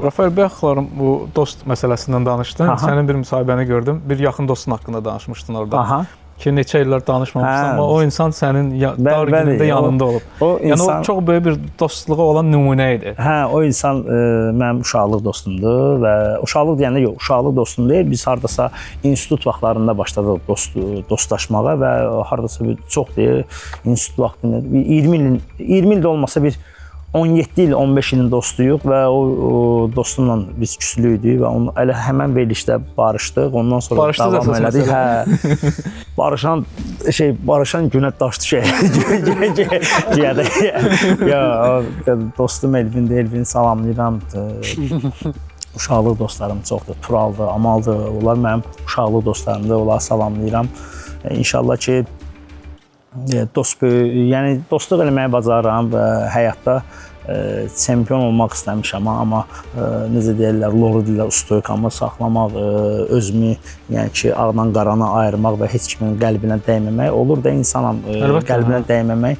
Rafael, bayaqlarım bu dost məsələsindən danışdın. Sənin bir müsahibəni gördüm. Bir yaxın dostun haqqında danışmışdın orada. Aha. Ki neçə illər danışmamışsan, amma o insan sənin dar günündə yanında olub. Yəni o çox böyük bir dostluğu olan nümunə idi. Hə, o insan mənim uşaqlıq dostumdur və uşaqlıq deyəndə yox, uşaqlıq dostum deyil. Biz hardasa institut vaxtlarında başladıq dostlaşmağa və hardasa çox deyil, institut vaxtında 20 il də olmasa bir 17 il, 15 ilin dostuyuq və o dostumla biz küslüydük və elə həmən verilişdə barışdıq. Ondan sonra davam elədik. Hə. Barışan günə daş düşək. Ya, dostum Elvindir, Elvin salamlayıram. Uşaqlıq dostlarım çoxdur. Turaldır, Amaldır. Onlar mənim uşaqlıq dostlarımdır. Onları salamlayıram. İnşallah ki, yəni dostluq eləməyi bacarıram və həyatda çempion olmaq istəmişəm, amma necə deyirlər, loru dilə stoykamı saxlamaq, özümü yəni ki, ağdan qarana ayırmaq və heç kimin qəlbinə dəyməmək olur da insanam, qəlbinə dəyməmək.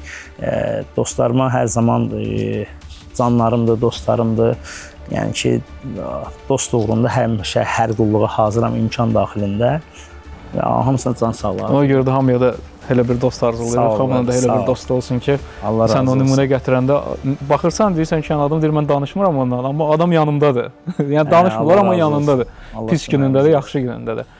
Dostlarıma hər zaman canlarımdır, dostlarımdır. Yəni ki, dost uğrunda həmişə hər qulluğa hazıram imkan daxilində. Hamısına can sağlar. Ona görə də hamıya da elə bir dost arzulayırıq. Hamına da elə bir dost olsun ki, sən o nümunə gətirəndə baxırsan, deyirsən ki, adam deyir, mən danışmıram ondan, amma adam yanımdadır. Yəni danışmırlar, amma yanındadır. Pis günündə də, yaxşı günündə də.